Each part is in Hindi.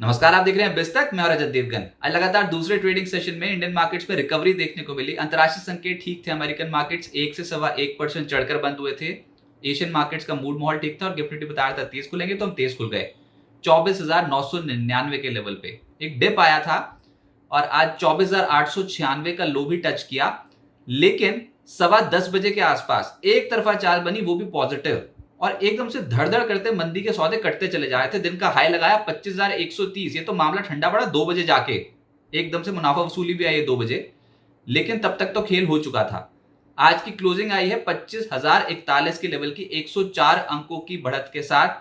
नमस्कार, आप देख रहे हैं बिस्तक। मैं और रजत देवगन। आज लगातार दूसरे ट्रेडिंग सेशन में इंडियन मार्केट्स में रिकवरी देखने को मिली। अंतर्राष्ट्रीय संकेत ठीक थे। अमेरिकन मार्केट्स 1 से 1.25% चढ़कर बंद हुए थे। एशियन मार्केट्स का मूड माहौल ठीक था और गिफ्ट निफ्टी बता रहा था तेज खुलेंगे, तो हम तेज खुल गए 24,999 के लेवल पे। एक डिप आया था और आज 24,896 का लो भी टच किया, लेकिन 10:15 के आसपास एक तरफा चाल बनी, वो भी पॉजिटिव, और एकदम से धड़धड़ करते मंदी के सौदे कटते चले जा रहे थे। दिन का हाई लगाया 25,130। ये तो मामला ठंडा पड़ा 2 बजे जाके, एकदम से मुनाफा वसूली भी आई है 2 बजे, लेकिन तब तक तो खेल हो चुका था। आज की क्लोजिंग आई है 25,041 के लेवल की, 104 अंकों की बढ़त के साथ।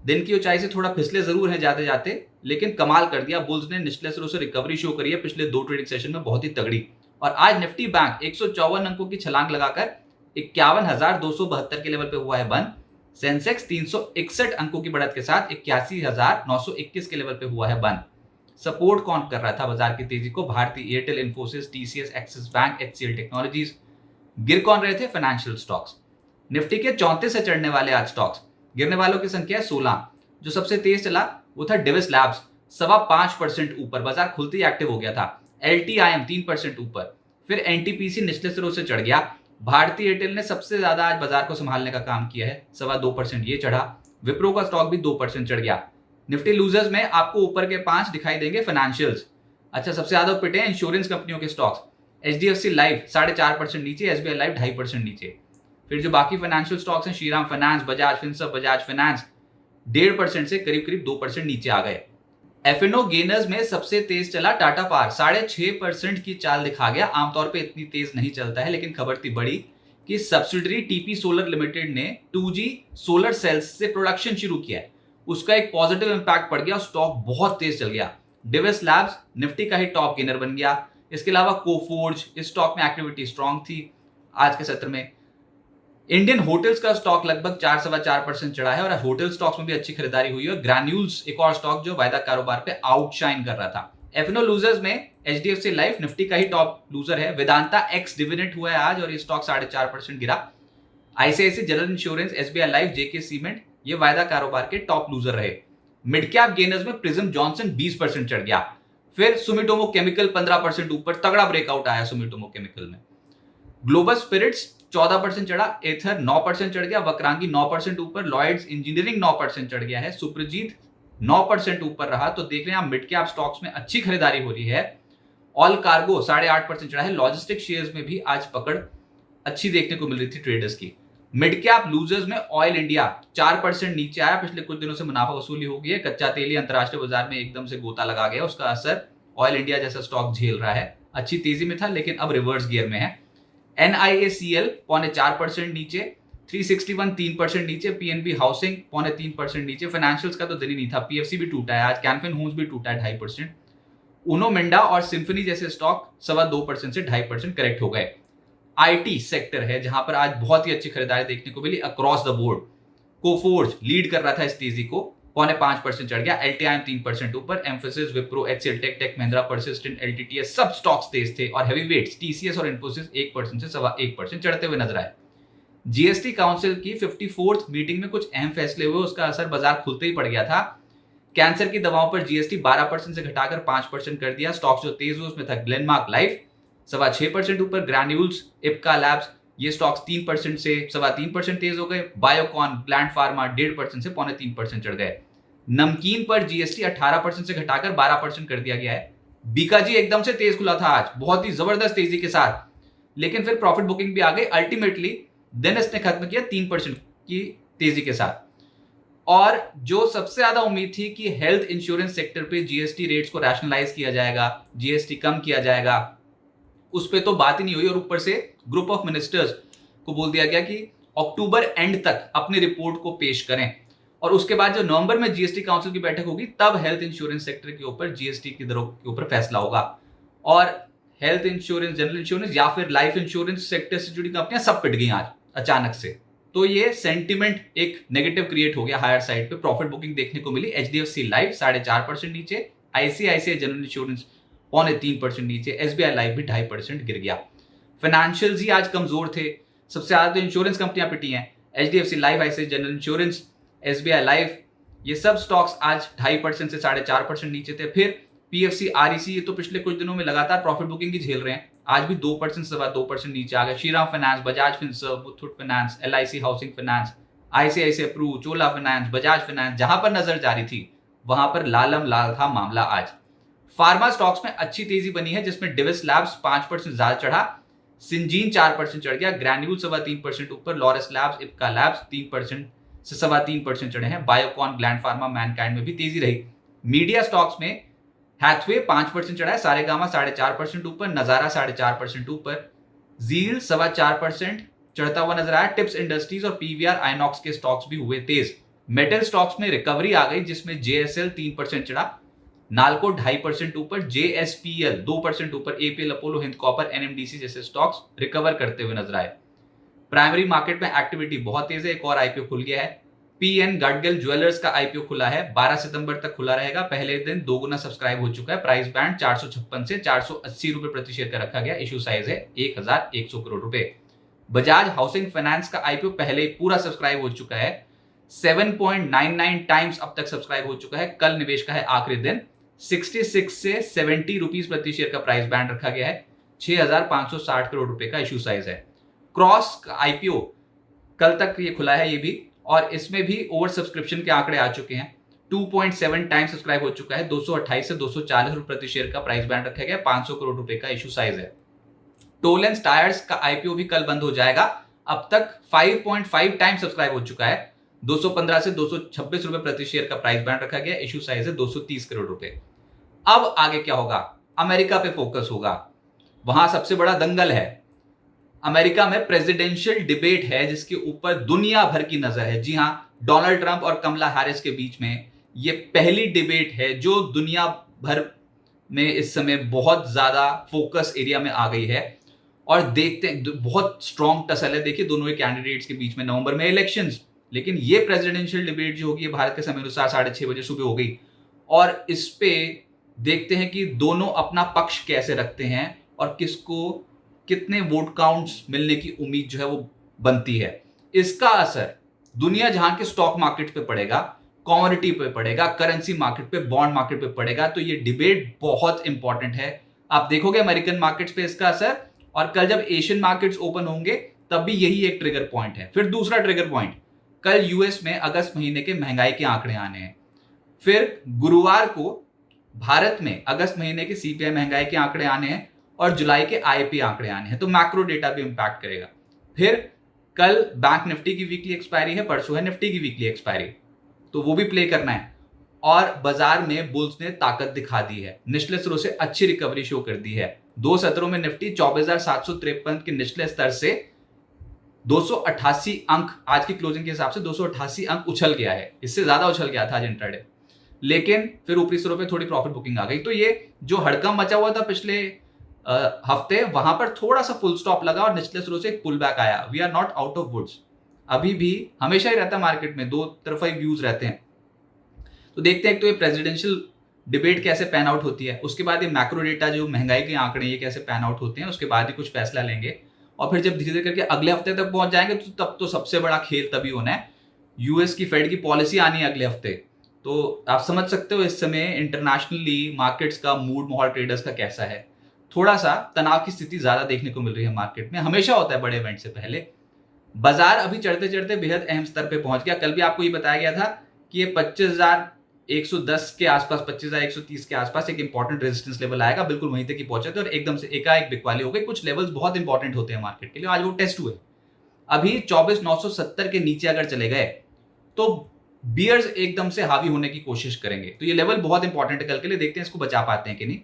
दिन की ऊंचाई से थोड़ा फिसले जरूर है जाते जाते, लेकिन कमाल कर दिया बुल्स ने। निचले सिरों से रिकवरी शो करी है पिछले 2 ट्रेडिंग सेशन में, बहुत ही तगड़ी। और आज निफ्टी बैंक 154 अंकों की छलांग लगाकर 51,272 के लेवल पे हुआ है बंद। सेंसेक्स 361 अंकों की बढ़त के साथ 81,921 के लेवल पे हुआ है बंद। सपोर्ट कौन कर रहा था बाजार की तेजी को? भारतीय Airtel, Infosys, TCS, axis bank, HCL technologies. गिर कौन रहे थे? Financial stocks. निफ्टी के 34 से चढ़ने वाले आज स्टॉक्स, गिरने वालों की संख्या है 16। जो सबसे तेज चला वो था डिविस लैब्स, 5.25% ऊपर, बाजार खुलते ही एक्टिव हो गया था। एलटीआईएम 3% ऊपर, फिर एनटीपीसी निचले सिरों से चढ़ गया। भारतीय एयरटेल ने सबसे ज्यादा आज बाजार को संभालने का काम किया है, 2.25% ये चढ़ा। विप्रो का स्टॉक भी 2% चढ़ गया। निफ्टी लूजर्स में आपको ऊपर के 5 दिखाई देंगे फाइनेंशियल्स। अच्छा, सबसे ज्यादा पिटे हैं इंश्योरेंस कंपनियों के स्टॉक्स। एचडीएफसी लाइफ 4.5% नीचे, एसबीआई लाइफ 2.5% नीचे। फिर जो बाकी फाइनेंशियल स्टॉक्स हैं, Shriram Finance, Bajaj Finserv, Bajaj finance 1.5% से करीब करीब 2% नीचे आ गए। एफएनओ गेनर्स में सबसे तेज चला टाटा पावर, 6.5% की चाल दिखा गया। आमतौर पे इतनी तेज नहीं चलता है, लेकिन खबर थी बड़ी कि सब्सिडरी टीपी सोलर लिमिटेड ने 2G सोलर सेल्स से प्रोडक्शन शुरू किया है। उसका एक पॉजिटिव इंपैक्ट पड़ गया, स्टॉक बहुत तेज चल गया। डिविस लैब्स निफ्टी का ही टॉप गेनर बन गया। इसके अलावा कोफोर्ज, इस स्टॉक में एक्टिविटी स्ट्रांग थी आज के सत्र में। इंडियन होटल्स का स्टॉक लगभग 4.25% चढ़ा है और होटल स्टॉक्स में भी अच्छी खरीदारी हुई है। ग्रैन्यूल्स एक और स्टॉक जो वायदा कारोबार पे आउटशाइन कर रहा था। एफएनओ लूजर्स में एचडीएफसी लाइफ निफ्टी का ही टॉप लूजर है। वेदांता एक्स डिविडेंड हुआ है आज और ये स्टॉक 4.5% गिरा। ICICI general insurance, SBI life, JK cement ये वायदा कारोबार के टॉप लूजर रहे। मिड कैप गेनर्स में प्रिज्म जॉनसन 20% चढ़ गया। फिर सुमिटोमो केमिकल 15% ऊपर, तगड़ा ब्रेकआउट आया सुमिटोमो केमिकल में। ग्लोबल स्पिरिट्स 14% चढ़ा, एथर 9% चढ़ गया, वक्रांगी 9% ऊपर, लॉयड्स इंजीनियरिंग 9% चढ़ गया है, सुप्रजीत 9% ऊपर रहा। तो देख रहे हैं आप मिड कैप स्टॉक्स में अच्छी खरीदारी हो रही है। ऑल कार्गो 8.5% चढ़ा है। लॉजिस्टिक शेयर्स में भी आज पकड़ अच्छी देखने को मिल रही थी ट्रेडर्स की। मिड कैप लूजर्स में ऑयल इंडिया 4% नीचे आया। पिछले कुछ दिनों से मुनाफा वसूली हो गई है। कच्चा तेल ही अंतरराष्ट्रीय बाजार में एकदम से गोता लगा गया, उसका असर ऑयल इंडिया जैसा स्टॉक झेल रहा है। अच्छी तेजी में था लेकिन अब रिवर्स गियर में है। NIACL 4.25% नीचे, 361 3% नीचे, पीएनबी हाउसिंग 3.25% नीचे। फाइनेंशियल्स का तो दिन ही नहीं था, पीएफसी भी टूटा है आज, कैनफिन होम्स भी टूटा है 2.5%। उनो मिंडा और सिम्फनी जैसे स्टॉक 2.25% से 2.5% करेक्ट हो गए। आईटी सेक्टर है जहां पर आज बहुत ही अच्छी खरीदारी देखने को मिली across the board. Coforge lead कर रहा था इस तेजी को, 5.5% चढ़ गया। एलटीआईएम 3% ऊपर, Mphasis, Wipro, HCL tech Mahindra, Persistent, LTTS सब स्टॉक्स तेज थे। और हैवीवेट्स टीसीएस और इन्फोसिस 1% से 1.25% चढ़ते हुए नजर आए। जीएसटी काउंसिल की 54th मीटिंग में कुछ अहम फैसले हुए, उसका असर बाजार खुलते ही पड़ गया था। कैंसर की दवाओं पर जीएसटी 12% से घटाकर 5% कर दिया। स्टॉक्स जो तेज हुए उसमें था ग्लेनमार्क लाइफ 6.25% ऊपर, ग्रैन्यूल्स, इप्का लैब्स ये स्टॉक्स 3% से 3.25% तेज हो गए। बायोकॉन, प्लांट फार्मा 1.5% से 3.25% चढ़ गए। नमकीन पर जीएसटी 18% से घटाकर 12% कर दिया गया है। बीकाजी एकदम से तेज खुला था आज, बहुत ही जबरदस्त तेजी के साथ, लेकिन फिर प्रॉफिट बुकिंग भी आ गई। अल्टीमेटली दिन इसने खत्म किया 3% की तेजी के साथ। और जो सबसे ज्यादा उम्मीद थी कि हेल्थ इंश्योरेंस सेक्टर पे जीएसटी रेट्स को रैशनलाइज किया जाएगा, जीएसटी कम किया जाएगा, उस पर तो बात ही नहीं हुई। और ऊपर से ग्रुप ऑफ मिनिस्टर्स को बोल दिया गया कि अक्टूबर एंड तक अपनी रिपोर्ट को पेश करें, और उसके बाद जो नवंबर में जीएसटी काउंसिल की बैठक होगी तब हेल्थ इंश्योरेंस सेक्टर के ऊपर जीएसटी की दरों के ऊपर फैसला होगा। और हेल्थ इंश्योरेंस, जनरल इंश्योरेंस या फिर लाइफ इंश्योरेंस सेक्टर से जुड़ी कंपनियां सब पिट गई आज अचानक से। तो ये सेंटिमेंट एक नेगेटिव क्रिएट हो गया हायर साइड पे। प्रॉफिट बुकिंग देखने को मिली। एचडीएफसी लाइफ 4.5% नीचे, आईसीआईसीआई जनरल इंश्योरेंस 3.25% नीचे, एसबीआई लाइफ भी 2.5% गिर गया। फाइनेंशियल्स ही आज कमजोर थे। सबसे ज्यादा तो इंश्योरेंस कंपनियां पिटी हैं, HDFC life, ICICI general insurance, SBI life, ये सब स्टॉक्स आज 2.5% से 4.5% नीचे थे। फिर पीएफसी, आरईसी, ये तो पिछले कुछ दिनों में लगातार प्रॉफिट बुकिंग की झेल रहे हैं, आज भी 2% से 2% नीचे आ गए। Shriram Finance, Bajaj Finserv, Muthoot Finance, LIC Housing Finance, ICICI Pru, Chola Finance, Bajaj Finance, जहां पर नजर जारी थी वहां पर लालम लाल था मामला। आज फार्मा स्टॉक्स में अच्छी तेजी बनी है, जिसमें डिविस लैब्स 5% ज्यादा चढ़ा, सिंजीन 4% चढ़ गया, ग्रैन्यूल 3.25% ऊपर, लॉरस लैब्स, इप्का लैब्स 3% से 3.25% चढ़े हैं। बायोकॉन, ग्लैंड फार्मा, मैनकाइंड में भी तेजी रही। मीडिया स्टॉक्स में हैथवे 5% चढ़ा है, सारेगामा 4.5% ऊपर, नजारा 4.5% ऊपर, जील 4.25% चढ़ता हुआ नजर आया। टिप्स इंडस्ट्रीज और पीवीआर आइनॉक्स के स्टॉक्स भी हुए तेज। मेटल स्टॉक्स में रिकवरी आ गई, जिसमें जेएसएल 3% चढ़ा, नालको 2.5% ऊपर, जेएसपीएल 2% ऊपर, APL, Apollo, Hind copper, NMDC जैसे स्टॉक्स रिकवर करते हुए नजर आए। प्राइमरी मार्केट में एक्टिविटी बहुत तेज है, एक और आईपीओ खुल गया है। पीएन गडगिल ज्वेलर्स का आईपीओ खुला है, 12 सितंबर तक खुला रहेगा। पहले दिन 2 गुना सब्सक्राइब हो चुका है। प्राइस बैंड 456 से 480 रुपए प्रति शेयर का रखा गया। इश्यू साइज है 1100 करोड़ रुपए। बजाज हाउसिंग फाइनेंस का आईपीओ पहले ही पूरा सब्सक्राइब हो चुका है, 7.99 टाइम्स अब तक सब्सक्राइब हो चुका है। कल निवेश का है आखिरी दिन, 66 से 70 रुपीज प्रति शेयर का प्राइस बैंड रखा गया है। 6,560 करोड़ रुपए का इश्यू साइज है। क्रॉस का आईपीओ कल तक ये खुला है ये भी, और इसमें भी ओवर सब्सक्रिप्शन के आंकड़े आ चुके हैं। 2.7 टाइम सब्सक्राइब हो चुका है। 228 से 240 रुपए प्रति शेयर का प्राइस बैंड रखा गया। 500 करोड़ रुपए का इश्यू साइज है। टोलेंस टायर्स का आईपीओ भी कल बंद हो जाएगा। अब तक 5.5 टाइम सब्सक्राइब हो चुका है। 215 से 226 रुपए प्रति शेयर का प्राइस बैंड रखा गया। इश्यू साइज है 230 करोड़ रुपए। अब आगे क्या होगा? अमेरिका पे फोकस होगा, वहां सबसे बड़ा दंगल है। अमेरिका में प्रेसिडेंशियल डिबेट है, जिसके ऊपर दुनिया भर की नजर है। जी हां, डोनाल्ड ट्रंप और कमला हैरिस के बीच में ये पहली डिबेट है जो दुनिया भर में इस समय बहुत ज्यादा फोकस एरिया में आ गई है। और देखते हैं, बहुत स्ट्रॉन्ग टसल है। देखिए दोनों ही कैंडिडेट्स के बीच में नवंबर में इलेक्शंस, लेकिन ये प्रेसिडेंशियल डिबेट जो होगी भारत के समय अनुसार 6:30 बजे सुबह हो गई। और इस पे देखते हैं कि दोनों अपना पक्ष कैसे रखते हैं और किसको कितने वोट काउंट्स मिलने की उम्मीद जो है वो बनती है। इसका असर दुनिया जहां के स्टॉक मार्केट पे पड़ेगा, कमोडिटी पे पड़ेगा, करेंसी मार्केट पे, बॉन्ड मार्केट पे पड़ेगा। तो ये डिबेट बहुत इंपॉर्टेंट है। आप देखोगे अमेरिकन मार्केट्स पे इसका असर, और कल जब एशियन मार्केट्स ओपन होंगे तब भी यही एक ट्रिगर पॉइंट है। फिर दूसरा ट्रिगर पॉइंट, कल यूएस में अगस्त महीने के महंगाई के आंकड़े आने हैं। फिर गुरुवार को भारत में अगस्त महीने के सीपीआई महंगाई के आंकड़े आने हैं और जुलाई के आईपी आंकड़े आने हैं। तो मैक्रो डेटा भी इंपैक्ट करेगा। फिर कल बैंक निफ्टी की वीकली एक्सपायरी है, परसों है निफ्टी की वीकली एक्सपायरी, तो वो भी प्ले करना है। और बाजार में बुल्स ने ताकत दिखा दी है, निचले स्तरों से अच्छी रिकवरी शो कर दी है। 2 सत्रों में निफ्टी 24,753 के निचले स्तर से 288 अंक, आज की क्लोजिंग के हिसाब से 288 अंक उछल गया है। इससे ज्यादा उछल गया था आज इंट्राडे, लेकिन फिर ऊपरी स्तरों पे थोड़ी प्रॉफिट बुकिंग आ गई। तो ये जो हड़कंप मचा हुआ था पिछले हफ्ते, वहां पर थोड़ा सा फुल स्टॉप लगा और निचले स्तरों से एक पुल बैक आया। We are not out of woods. अभी भी हमेशा ही रहता है मार्केट में, दो तरफा ही व्यूज रहते हैं। तो देखते हैं तो ये प्रेसिडेंशियल डिबेट कैसे पैन आउट होती है, उसके बाद ये मैक्रो डेटा जो महंगाई के आंकड़े ये कैसे पैन आउट होते हैं, उसके बाद ही कुछ फैसला लेंगे। और फिर जब धीरे धीरे करके अगले हफ्ते तक पहुंच जाएंगे तो तब तो सबसे बड़ा खेल तभी होना है। यूएस की फेड की पॉलिसी आनी है अगले हफ्ते। तो आप समझ सकते हो इस समय इंटरनेशनली मार्केट्स का मूड, माहौल ट्रेडर्स का कैसा है। थोड़ा सा तनाव की स्थिति ज्यादा देखने को मिल रही है मार्केट में, हमेशा होता है बड़े इवेंट से पहले। बाजार अभी चढ़ते चढ़ते बेहद अहम स्तर पे पहुंच गया। कल भी आपको ये बताया गया था कि ये 25,110 के आसपास, 25,130 के आसपास एक इंपॉर्टेंट रेजिस्टेंस लेवल आएगा। बिल्कुल वहीं तक ही पहुंचे थे और एकदम से एकाएक बिकवाली हो गई। कुछ लेवल्स बहुत इंपॉर्टेंट होते हैं मार्केट के लिए, आज वो टेस्ट हुए। अभी 24,970 के नीचे अगर चले गए तो बियर्स एकदम से हावी होने की कोशिश करेंगे। तो ये लेवल बहुत इंपॉर्टेंट है कल के लिए, देखते हैं इसको बचा पाते हैं कि नहीं।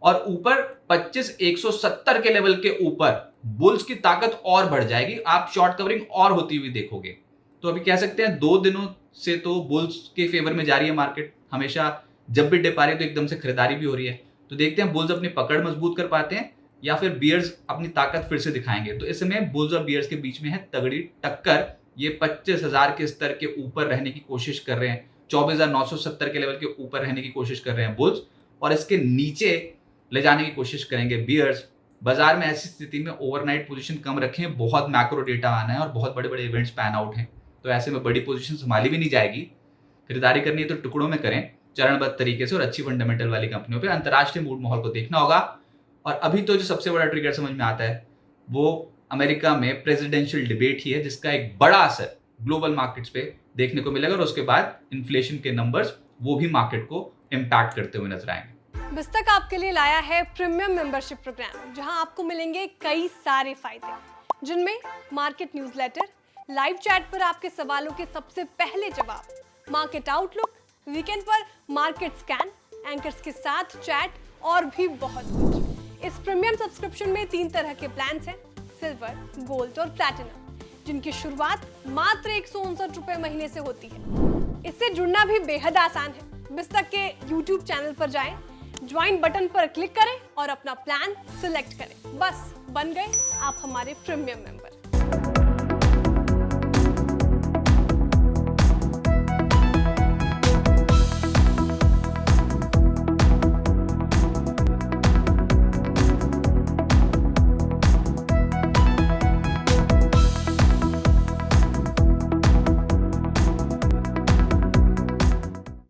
और ऊपर 25,170 के लेवल के ऊपर बुल्स की ताकत और बढ़ जाएगी, आप शॉर्ट कवरिंग और होती हुई देखोगे। तो अभी कह सकते हैं 2 दिनों से तो बुल्स के फेवर में जा रही है मार्केट। हमेशा जब भी डिप आ रही है तो एकदम से खरीदारी भी हो रही है। तो देखते हैं बुल्स अपनी पकड़ मजबूत कर पाते हैं या फिर बियर्स अपनी ताकत फिर से दिखाएंगे। तो इस समय बुल्स और बियर्स के बीच में है तगड़ी टक्कर। ये 25,000 के स्तर के ऊपर रहने की कोशिश कर रहे हैं, 24,970 के लेवल के ऊपर रहने की कोशिश कर रहे हैं बुल्स, और इसके नीचे ले जाने की कोशिश करेंगे बियर्स। बाजार में ऐसी स्थिति में ओवरनाइट पोजीशन कम रखें, बहुत मैक्रो डेटा आना है और बहुत बड़े बड़े इवेंट्स पैन आउट हैं। तो ऐसे में बड़ी पोजीशन संभाली भी नहीं जाएगी। खरीदारी करनी है तो टुकड़ों में करें, चरणबद्ध तरीके से और अच्छी फंडामेंटल वाली कंपनियों पे अंतर्राष्ट्रीय मूड माहौल को देखना होगा। और अभी तो जो सबसे बड़ा ट्रिगर समझ में आता है वो अमेरिका में प्रेसिडेंशियल डिबेट ही है, जिसका एक बड़ा असर ग्लोबल मार्केट्स पे देखने को मिलेगा और उसके बाद इन्फ्लेशन के नंबर्स वो भी मार्केट को इम्पैक्ट करते हुए नजर आएंगे। बिस्तक आपके लिए लाया है प्रीमियम मेंबरशिप प्रोग्राम, जहां आपको मिलेंगे कई सारे फायदे, जिनमें मार्केट न्यूज़लेटर, लाइव चैट पर आपके सवालों के सबसे पहले जवाब, मार्केट आउटलुक, वीकेंड पर मार्केट स्कैन, एंकर्स के साथ चैट और भी बहुत कुछ। इस प्रीमियम सब्सक्रिप्शन में 3 तरह के प्लान्स हैं, सिल्वर, गोल्ड और प्लैटिनम, जिनकी शुरुआत मात्र 159 रुपए महीने से होती है। इससे जुड़ना भी बेहद आसान है। बिस्तक के YouTube चैनल पर जाएं, ज्वाइन बटन पर क्लिक करें और अपना प्लान सिलेक्ट करें। बस बन गए आप हमारे प्रीमियम मेंबर।